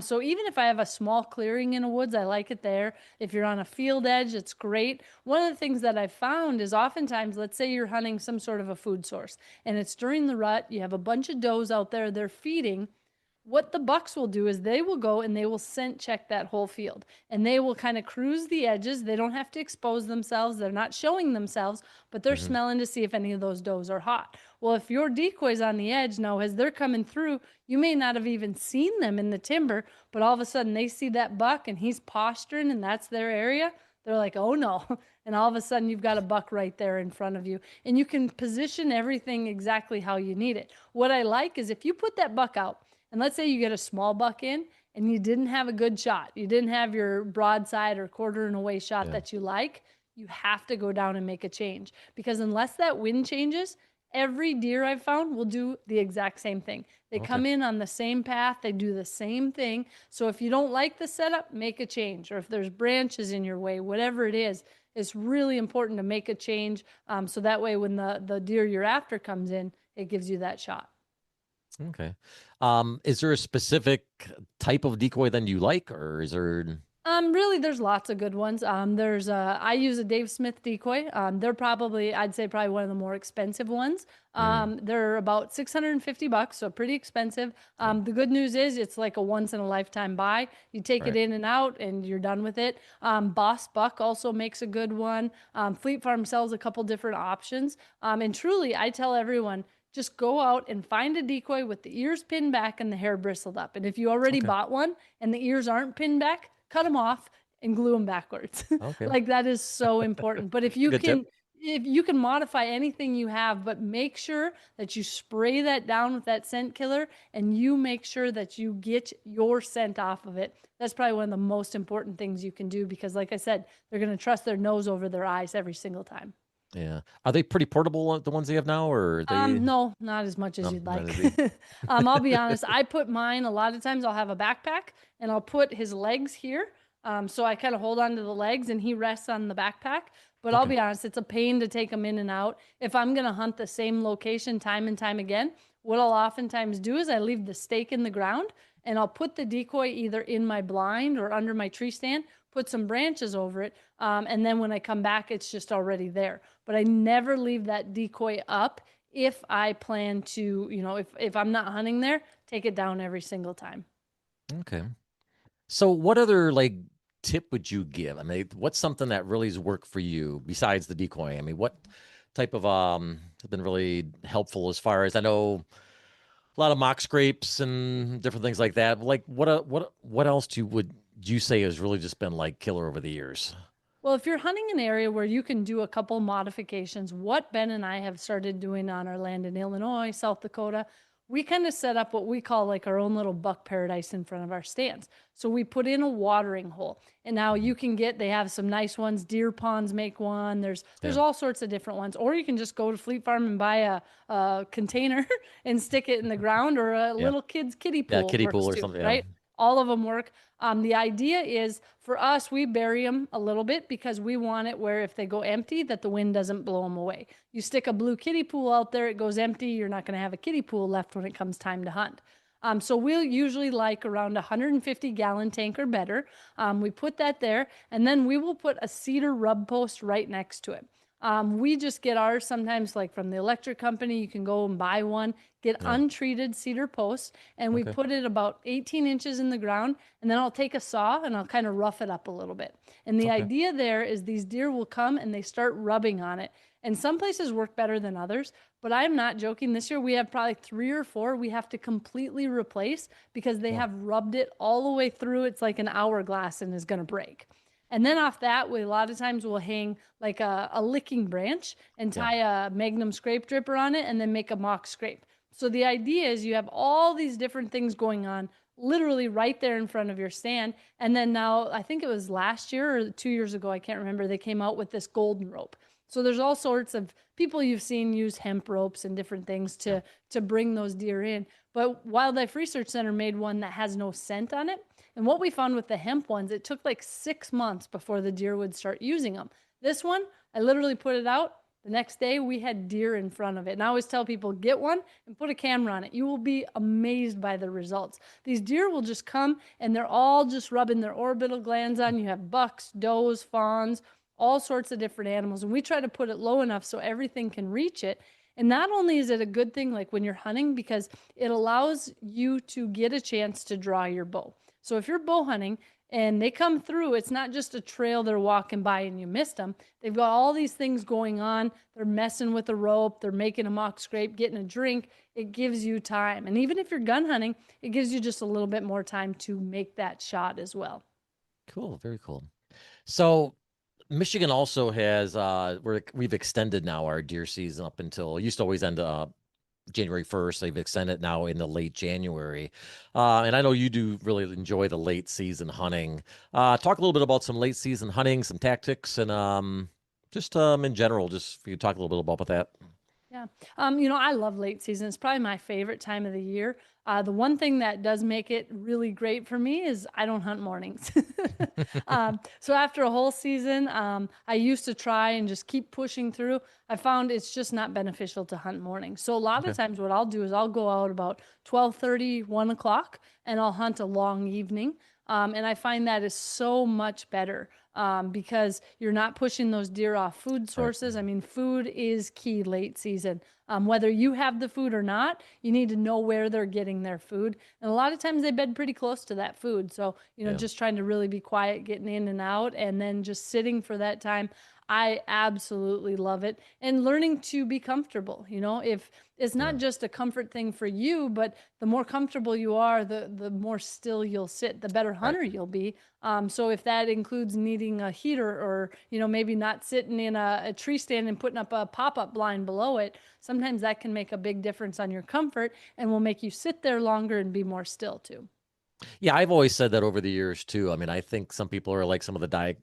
So even if I have a small clearing in a woods, I like it there. If you're on a field edge, it's great. One of the things that I've found is oftentimes, let's say you're hunting some sort of a food source and it's during the rut, you have a bunch of does out there, they're feeding. What the bucks will do is they will go and they will scent check that whole field and they will kind of cruise the edges. They don't have to expose themselves. They're not showing themselves, but they're Hmm. smelling to see if any of those does are hot. Well, if your decoy's on the edge now, as they're coming through, you may not have even seen them in the timber, but all of a sudden they see that buck and he's posturing and that's their area. They're like, oh no. And all of a sudden you've got a buck right there in front of you. And you can position everything exactly how you need it. What I like is if you put that buck out, and let's say you get a small buck in and you didn't have a good shot, you didn't have your broadside or quarter and away shot Yeah. that you like, you have to go down and make a change. Because unless that wind changes, every deer I've found will do the exact same thing. They Okay. come in on the same path, they do the same thing. So if you don't like the setup, make a change. Or if there's branches in your way, whatever it is, it's really important to make a change. So that way, when the deer you're after comes in, it gives you that shot. Okay. Is there a specific type of decoy then you like, or is there? Really, there's lots of good ones. I use a Dave Smith decoy. They're probably, I'd say, probably one of the more expensive ones. Mm, They're about $650, so pretty expensive. yeah. The good news is it's like a once in a lifetime buy. You take it Right. in and out, and you're done with it. Boss Buck also makes a good one. Fleet Farm sells a couple different options. And truly, I tell everyone, just go out and find a decoy with the ears pinned back and the hair bristled up. And if you already Okay. bought one and the ears aren't pinned back, cut them off and glue them backwards. Okay. Like that is so important. But It's a good tip. if you can modify anything you have, but make sure that you spray that down with that scent killer and you make sure that you get your scent off of it. That's probably one of the most important things you can do because, like I said, they're going to trust their nose over their eyes every single time. Yeah. Are they pretty portable, the ones they have now, or are they? No, not as much as No, you'd not like. as big. I'll be honest. I put mine, a lot of times I'll have a backpack and I'll put his legs here. So I kind of hold on to the legs and he rests on the backpack. But I'll Okay. be honest, it's a pain to take them in and out. If I'm going to hunt the same location time and time again, what I'll oftentimes do is I leave the stake in the ground and I'll put the decoy either in my blind or under my tree stand, put some branches over it. And then when I come back, it's just already there. But I never leave that decoy up if I plan to, if I'm not hunting there, take it down every single time. Okay. So, what other like tip would you give? I mean, what's something that really has worked for you besides the decoy? I mean, what type of has been really helpful as far as I know a lot of mock scrapes and different things like that. Like what else would you say has really just been like killer over the years? Well, if you're hunting an area where you can do a couple modifications, what Ben and I have started doing on our land in Illinois, South Dakota, we kind of set up what we call like our own little buck paradise in front of our stands. So we put in a watering hole. And now Mhm. you can they have some nice ones. Deer Ponds make one. There's Yeah. all sorts of different ones. Or you can just go to Fleet Farm and buy a container and stick it in the ground, or a Yeah. little kid's kiddie Yeah, pool kiddie works pool or too, something. Yeah. right? All of them work. The idea is for us, we bury them a little bit because we want it where if they go empty, that the wind doesn't blow them away. You stick a blue kiddie pool out there, it goes empty. You're not going to have a kiddie pool left when it comes time to hunt. So we'll usually like around 150-gallon tank or better. We put that there, and then we will put a cedar rub post right next to it. We just get ours sometimes, like from the electric company. You can go and buy one, get Yeah. untreated cedar posts, and we Okay. put it about 18 inches in the ground. And then I'll take a saw and I'll kind of rough it up a little bit. And the Okay. idea there is these deer will come and they start rubbing on it. And some places work better than others, but I'm not joking. This year we have probably 3 or 4 we have to completely replace because they Well, have rubbed it all the way through. It's like an hourglass and is going to break. And then off that, we a lot of times we'll hang like a licking branch and yeah. tie a Magnum scrape dripper on it and then make a mock scrape. So the idea is you have all these different things going on literally right there in front of your stand. And then now, I think it was last year or 2 years ago, I can't remember, they came out with this golden rope. So there's all sorts of people you've seen use hemp ropes and different things Yeah. to bring those deer in. But Wildlife Research Center made one that has no scent on it. And what we found with the hemp ones, it took like 6 months before the deer would start using them. This one, I literally put it out. The next day we had deer in front of it. And I always tell people, get one and put a camera on it. You will be amazed by the results. These deer will just come and they're all just rubbing their orbital glands on. You have bucks, does, fawns, all sorts of different animals. And we try to put it low enough so everything can reach it. And not only is it a good thing, like when you're hunting, because it allows you to get a chance to draw your bow. So if you're bow hunting and they come through, it's not just a trail they're walking by and you missed them. They've got all these things going on. They're messing with the rope. They're making a mock scrape, getting a drink. It gives you time. And even if you're gun hunting, it gives you just a little bit more time to make that shot as well. Cool. Very cool. So Michigan also has we've extended now our deer season up until it used to always end January 1st. They've extended now in the late January. And I know you do really enjoy the late season hunting. Talk a little bit about some late season hunting, some tactics, and just in general, just if you talk a little bit about that. Yeah. I love late season. It's probably my favorite time of the year. The one thing that does make it really great for me is I don't hunt mornings. So after a whole season, I used to try and just keep pushing through. I found it's just not beneficial to hunt mornings. So a lot Okay. of times what I'll do is I'll go out about 12:30, 1 o'clock, and I'll hunt a long evening. And I find that is so much better because you're not pushing those deer off food Right. sources. I mean, food is key late season. Whether you have the food or not, you need to know where they're getting their food. And a lot of times they bed pretty close to that food. So, Yeah. just trying to really be quiet, getting in and out, and then just sitting for that time. I absolutely love it. And learning to be comfortable, if it's Yeah. not just a comfort thing for you, but the more comfortable you are, the more still you'll sit, the better Right. hunter you'll be. So if that includes needing a heater or, maybe not sitting in a tree stand and putting up a pop-up blind below it, sometimes that can make a big difference on your comfort and will make you sit there longer and be more still too. Yeah, I've always said that over the years too. I mean, I think some people are like some of the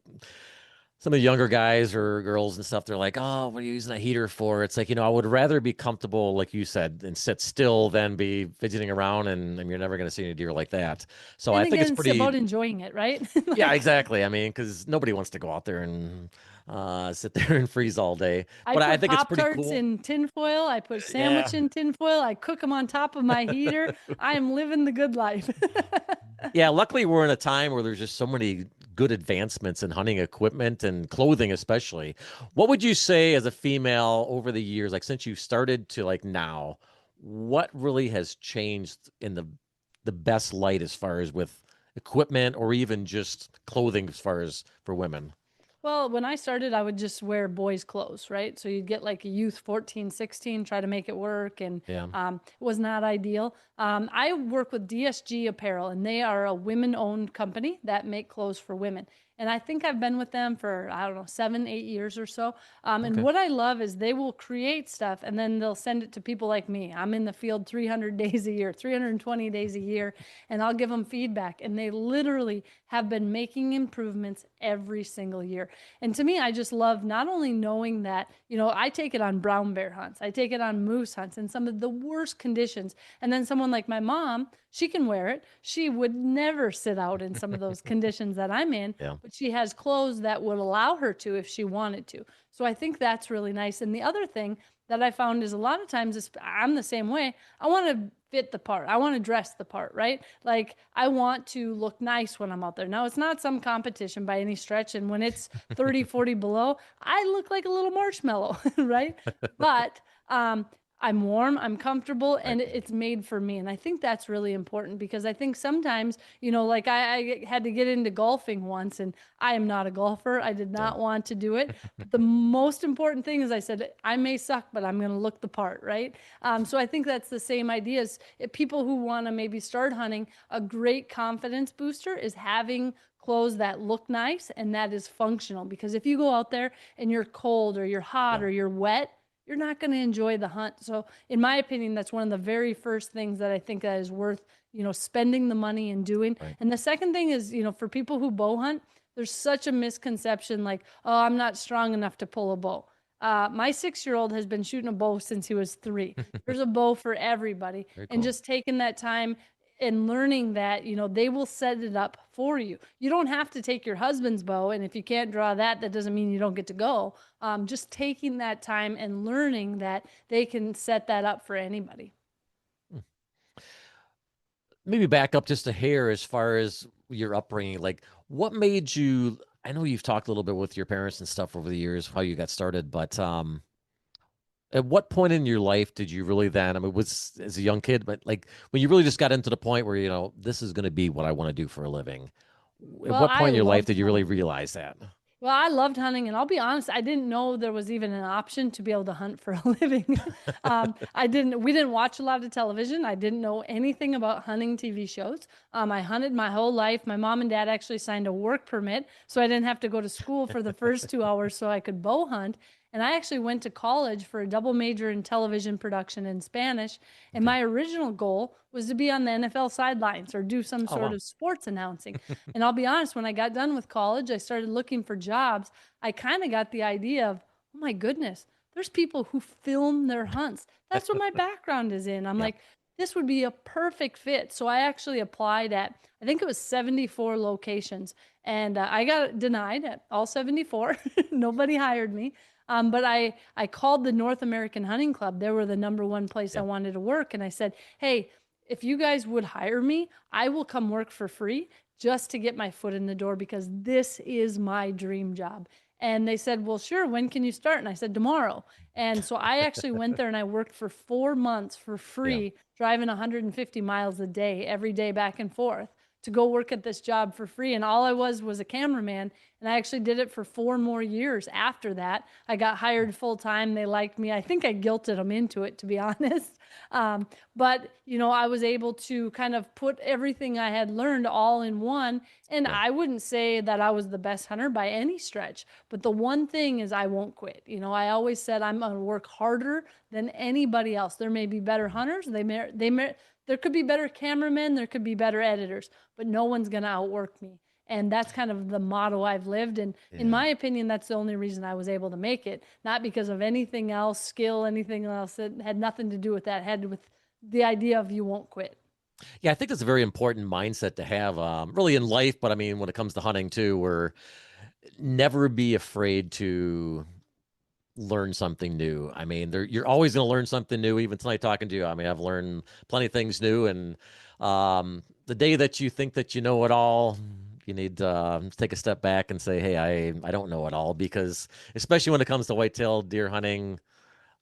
younger guys or girls and stuff, they're like, oh, what are you using a heater for? It's like, I would rather be comfortable, like you said, and sit still than be fidgeting around, and you're never going to see any deer like that. So I And think it's again, it's pretty, about enjoying it, right? yeah, Like exactly. I mean, because nobody wants to go out there and sit there and freeze all day. I But I put think it's Pop pretty Tarts cool. in tinfoil. I put Yeah. sandwich in tinfoil. I cook them on top of my heater. I am living the good life. Yeah, luckily we're in a time where there's just so many good advancements in hunting equipment and clothing, especially. What would you say as a female over the years, like since you started to like now, what really has changed in the best light as far as with equipment or even just clothing as far as for women? Well, when I started, I would just wear boys' clothes, right? So you'd get like a youth 14, 16, try to make it work, and Yeah. it was not ideal. I work with DSG Apparel, and they are a women-owned company that make clothes for women. And I think I've been with them for, I don't know, 7, 8 years or so. And Okay. what I love is they will create stuff and then they'll send it to people like me. I'm in the field 300 days a year, 320 days a year, and I'll give them feedback. And they literally have been making improvements every single year. And to me, I just love not only knowing that, I take it on brown bear hunts, I take it on moose hunts in some of the worst conditions. And then someone like my mom, she can wear it. She would never sit out in some of those conditions that I'm in, Yeah. but she has clothes that would allow her to if she wanted to. So I think that's really nice. And the other thing that I found is a lot of times I'm the same way. I want to fit the part. I want to dress the part, right? Like I want to look nice when I'm out there. Now it's not some competition by any stretch. And when it's 30, 40 below, I look like a little marshmallow, right? But I'm warm, I'm comfortable, Right. and it's made for me. And I think that's really important because I think sometimes, like I had to get into golfing once, and I am not a golfer. I did Yeah. not want to do it. But the most important thing is I said, I may suck, but I'm going to look the part, right? So I think that's the same idea as if people who want to maybe start hunting, a great confidence booster is having clothes that look nice and that is functional. Because if you go out there and you're cold or you're hot Yeah. or you're wet, you're not going to enjoy the hunt. So, in my opinion, that's one of the very first things that I think that is worth, spending the money and doing. Right. And the second thing is, for people who bow hunt, there's such a misconception like, oh, I'm not strong enough to pull a bow. My 6-year-old has been shooting a bow since he was 3. There's a bow for everybody. Very And cool. just taking that time, and learning that, they will set it up for you. You don't have to take your husband's bow. And if you can't draw that, that doesn't mean you don't get to go. Just taking that time and learning that they can set that up for anybody. Maybe back up just a hair as far as your upbringing. Like, what made you? I know you've talked a little bit with your parents and stuff over the years, how you got started, but at what point in your life did you really then? I mean, was as a young kid, but like when you really just got into the point where this is going to be what I want to do for a living. At Well, what I point in your life loved did you really hunting. realize that? Well, I loved hunting, and I'll be honest, I didn't know there was even an option to be able to hunt for a living. We didn't watch a lot of television. I didn't know anything about hunting TV shows. I hunted my whole life. My mom and dad actually signed a work permit, so I didn't have to go to school for the first 2 hours so I could bow hunt. And I actually went to college for a double major in television production and Spanish. And Okay. my original goal was to be on the NFL sidelines or do some Oh sort wow. of sports announcing. And I'll be honest, when I got done with college, I started looking for jobs. I kind of got the idea of, oh my goodness, there's people who film their hunts. That's what my background is in. I'm Yeah. like, this would be a perfect fit. So I actually applied at, I think it was 74 locations, and I got denied at all 74. Nobody hired me. But I called the North American Hunting Club. They were the number one place I Yeah. wanted to work. And I said, hey, if you guys would hire me, I will come work for free just to get my foot in the door because this is my dream job. And they said, well, sure, when can you start? And I said, tomorrow. And so I actually went there and I worked for 4 months for Yeah. free, driving 150 miles a day, every day back and forth to go work at this job for free. And all I was a cameraman. And I actually did it for 4 more years after that. I got hired full time. They liked me. I think I guilted them into it, to be honest. But, I was able to kind of put everything I had learned all in one. And Yeah. I wouldn't say that I was the best hunter by any stretch. But the one thing is, I won't quit. I always said I'm going to work harder than anybody else. There may be better hunters. There could be better cameramen. There could be better editors, but no one's going to outwork me. And that's kind of the motto I've lived. And in Yeah. my opinion, that's the only reason I was able to make it, not because of anything else, skill, anything else. That had nothing to do with that. It had with the idea of you won't quit. Yeah, I think that's a very important mindset to have, really in life. But I mean, when it comes to hunting too, where never be afraid to learn something new. I mean, you're always going to learn something new. Even tonight, talking to you, I mean, I've learned plenty of things new. And the day that you think that you know it all, you need to take a step back and say, "Hey, I don't know it all." Because especially when it comes to whitetail deer hunting,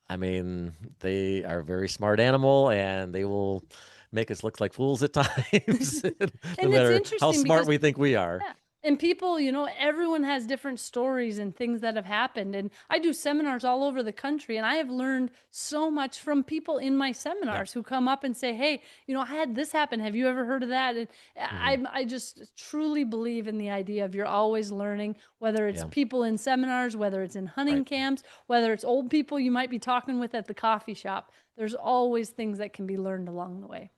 I mean, they are a very smart animal, and they will make us look like fools at times, no And it's matter how interesting smart because we think we are. yeah. And people, everyone has different stories and things that have happened. And I do seminars all over the country, and I have learned so much from people in my Yeah. seminars who come up and say, hey, I had this happen. Have you ever heard of that? And Hmm. I just truly believe in the idea of you're always learning, whether it's Yeah. people in seminars, whether it's in hunting Right. camps, whether it's old people you might be talking with at the coffee shop. There's always things that can be learned along the way.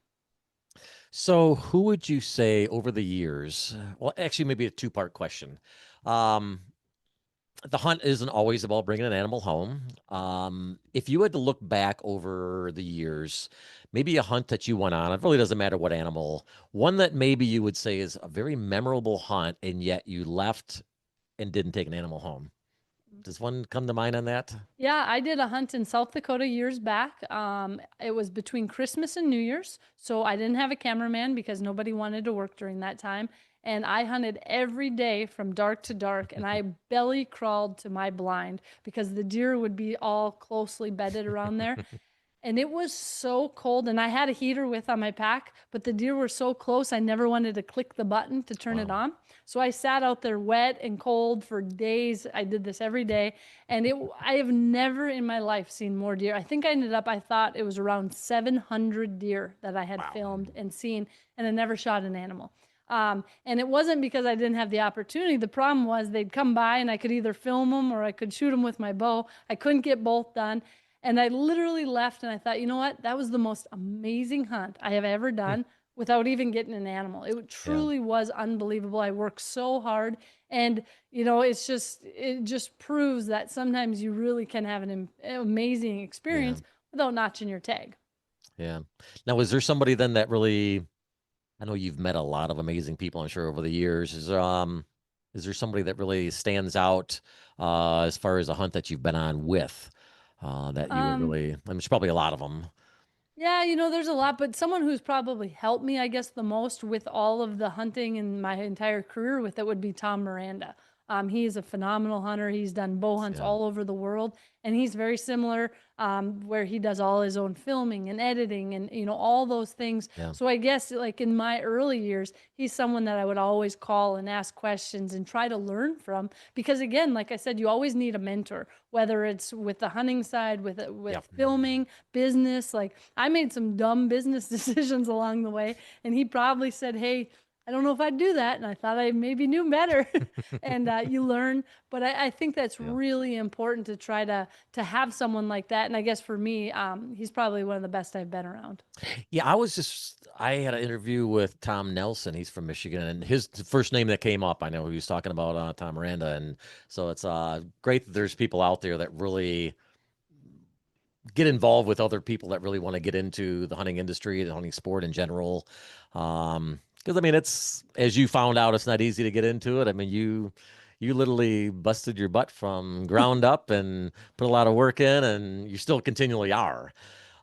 So, who would you say over the years? Well, actually, maybe a two-part question. Um, the hunt isn't always about bringing an animal home. If you had to look back over the years, maybe a hunt that you went on, it really doesn't matter what animal, one that maybe you would say is a very memorable hunt, and yet you left and didn't take an animal home. Does one come to mind on that? Yeah, I did a hunt in South Dakota years back. It was between Christmas and New Year's. So I didn't have a cameraman because nobody wanted to work during that time. And I hunted every day from dark to dark, and I belly crawled to my blind because the deer would be all closely bedded around there. And it was so cold, and I had a heater with on my pack, but the deer were so close I never wanted to click the button to turn it Wow. on. So I sat out there wet and cold for days. I did this every day, and I have never in my life seen more deer. I thought it was around 700 deer that I had Wow. filmed and seen, and I never shot an animal. And it wasn't because I didn't have the opportunity. The problem was they'd come by and I could either film them or I could shoot them with my bow. I couldn't get both done. And I literally left and I thought, you know what? That was the most amazing hunt I have ever Hmm. done without even getting an animal. It Yeah. truly was unbelievable. I worked so hard. And, it just proves that sometimes you really can have an amazing Yeah. experience without notching your tag. Yeah. Now, was there somebody then that really I know you've met a lot of amazing people, I'm sure, over the years. Is there somebody that really stands out as far as a hunt that you've been on with that you would Um, really, I mean, there's probably a lot of them. Yeah, there's a lot, but someone who's probably helped me, I guess, the most with all of the hunting and my entire career with it would be Tom Miranda. He is a phenomenal hunter. He's done bow hunts Yeah. all over the world, and he's very similar, where he does all his own filming and editing and all those things. Yeah. So I guess like in my early years, he's someone that I would always call and ask questions and try to learn from because again, like I said, you always need a mentor, whether it's with the hunting side, with Yep. filming, business. Like I made some dumb business decisions along the way, and he probably said, "Hey, I don't know if I'd do that," and I thought I maybe knew better. And you learn, but I think that's Yeah. really important to try to have someone like that. And I guess for me, he's probably one of the best I've been around. Yeah, I had an interview with Tom Nelson. He's from Michigan, and his first name that came up, I know he was talking about Tom Miranda. And so it's great that there's people out there that really get involved with other people that really want to get into the hunting industry, the hunting sport in general. Because I mean, it's as you found out, it's not easy to get into it. I mean, you literally busted your butt from ground up and put a lot of work in, and you still continually are.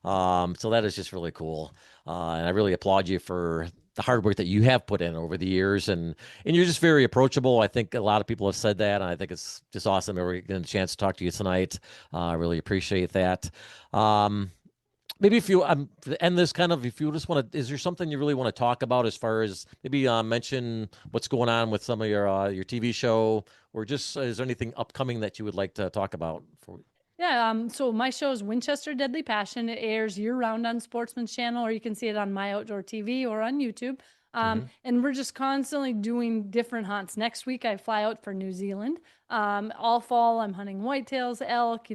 So that is just really cool. And I really applaud you for the hard work that you have put in over the years, and you're just very approachable. I think a lot of people have said that, and I think it's just awesome that we're getting a chance to talk to you tonight. I really appreciate that. Um, Maybe if you to end this kind of, if you just want to, is there something you really want to talk about as far as maybe mention what's going on with some of your TV show, or just is there anything upcoming that you would like to talk about? For Yeah, so my show is Winchester Deadly Passion. It airs year round on Sportsman's Channel, or you can see it on My Outdoor TV or on YouTube. hmm And we're just constantly doing different hunts. Next week, I fly out for New Zealand. All fall, I'm hunting whitetails, elk.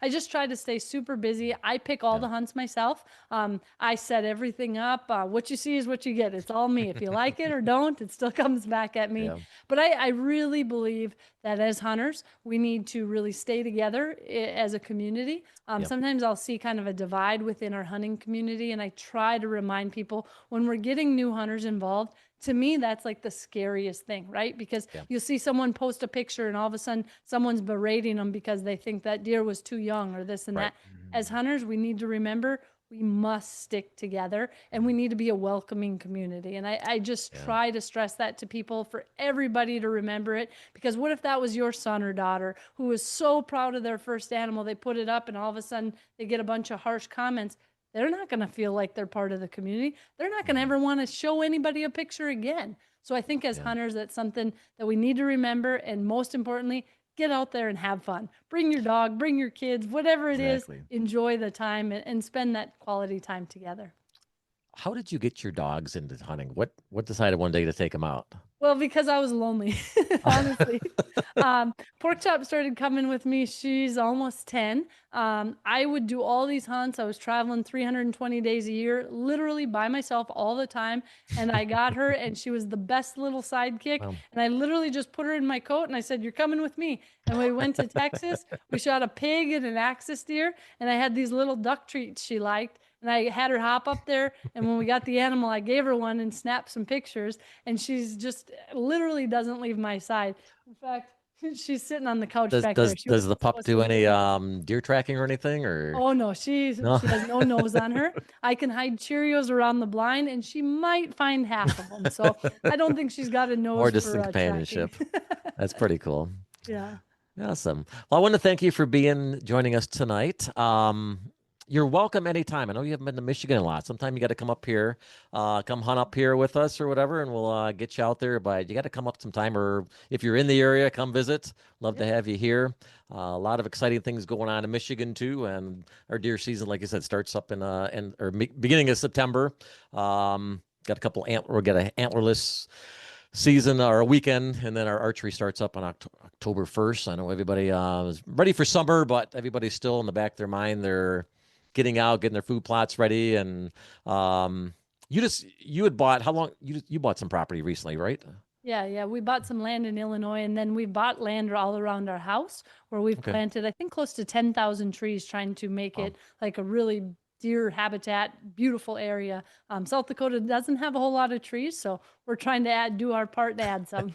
I just try to stay super busy. I pick all Yeah, the hunts myself. I set everything up. What you see is what you get. It's all me. If you like it or don't, it still comes back at me. yeah, But I really believe that as hunters, we need to really stay together as a community. yeah, Sometimes I'll see kind of a divide within our hunting community, and I try to remind people when we're getting new hunters involved. To me, that's like the scariest thing, right? Because yeah. you'll see someone post a picture and all of a sudden someone's berating them because they think that deer was too young or this and Right. that. As hunters, we need to remember we must stick together and we need to be a welcoming community. And I just Yeah. try to stress that to people for everybody to remember it. Because what if that was your son or daughter who was so proud of their first animal, they put it up and all of a sudden they get a bunch of harsh comments? They're not going to feel like they're part of the community. They're not going to Mhm. ever want to show anybody a picture again. So I think as Yeah. hunters, that's something that we need to remember. And most importantly, get out there and have fun. Bring your dog, bring your kids, whatever it is, Exactly. enjoy the time and spend that quality time together. How did you get your dogs into hunting? What decided one day to take them out? Well, because I was lonely, honestly. Pork Chop started coming with me. She's almost 10. I would do all these hunts. I was traveling 320 days a year, literally by myself all the time. And I got her, and she was the best little sidekick. Well, And I literally just put her in my coat and I said, "You're coming with me." And we went to Texas. We shot a pig and an axis deer. And I had these little duck treats she liked. And I had her hop up there. And when we got the animal, I gave her one and snapped some pictures. And she's just literally doesn't leave my side. In fact, she's sitting on the couch does back does there. She does the wasn't pup supposed to do be any in there. deer tracking or anything or Oh no, she no? she has no nose on her. I can hide Cheerios around the blind, and she might find half of them. So I don't think she's got a More nose just for in tracking. companionship. That's pretty cool. Yeah. Awesome. Well, I want to thank you for joining us tonight. You're welcome anytime. I know you haven't been to Michigan a lot. Sometime you got to come up here, come hunt up here with us or whatever, and we'll get you out there. But you got to come up sometime, or if you're in the area, come visit. Love to Yep. have you here. A lot of exciting things going on in Michigan too, and our deer season, like I said, starts up beginning of September. Got a couple we got an antlerless season or a weekend, and then our archery starts up on October 1st. I know everybody is ready for summer, but everybody's still in the back of their mind. They're getting out, getting their food plots ready, and you had bought how long you bought some property recently, right? Yeah, yeah. We bought some land in Illinois, and then we bought land all around our house where we've Okay. planted, I think, close to 10,000 trees, trying to make Wow. it like a really deer habitat, beautiful area. South Dakota doesn't have a whole lot of trees, so we're trying to do our part to add some.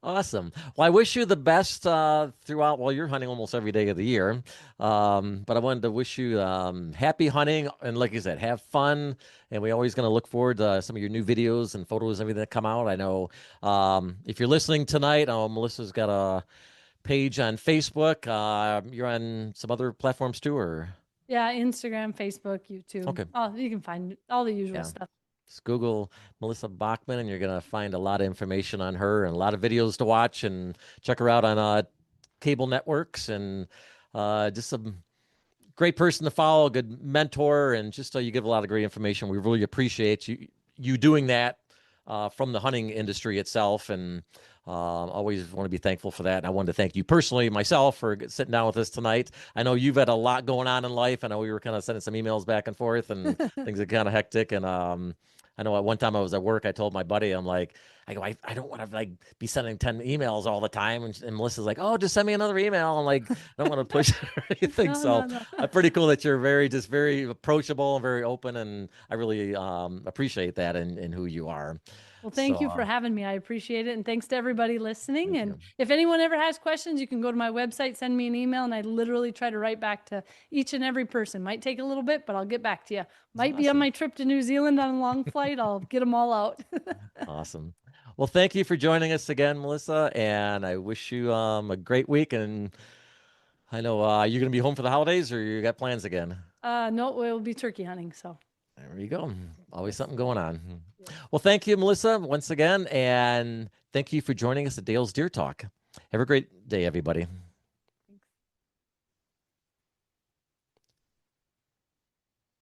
Awesome. Well, I wish you the best throughout while you're hunting almost every day of the year. But I wanted to wish you happy hunting. And like you said, have fun. And we're always going to look forward to some of your new videos and photos, everything that come out. I know if you're listening tonight, Melissa's got a page on Facebook. You're on some other platforms too, or? Yeah, Instagram, Facebook, YouTube. Okay. Oh, you can find all the usual Yeah. stuff. Just Google Melissa Bachman, and you're gonna find a lot of information on her and a lot of videos to watch and check her out on cable networks and just a great person to follow, a good mentor, and just you give a lot of great information. We really appreciate you doing that from the hunting industry itself, and always want to be thankful for that. And I wanted to thank you personally, myself, for sitting down with us tonight. I know you've had a lot going on in life. I know we were kind of sending some emails back and forth, and things are kind of hectic. And I know at one time I was at work, I told my buddy, I'm like, I don't want to like be sending 10 emails all the time. And Melissa's like, oh, just send me another email. I'm like, I don't want to push it or anything. No, So no, no. pretty cool that you're very approachable and very open. And I really appreciate that in who you are. Well, So thank you for having me. I appreciate it. And thanks to everybody listening. thank And you. if anyone ever has questions, you can go to my website, send me an email, and I literally try to write back to each and every person. Might take a little bit, but I'll get back to you. Might be on Awesome. my trip to New Zealand on a long flight. I'll get them all out. Awesome. Well, thank you for joining us again, Melissa. And I wish you a great week. And I know you're going to be home for the holidays or you got plans again? No, we'll be turkey hunting. So There you go. Always yes, something going on. yes. Well, thank you, Melissa, once again. And thank you for joining us at Dale's Deer Talk. Have a great day, everybody.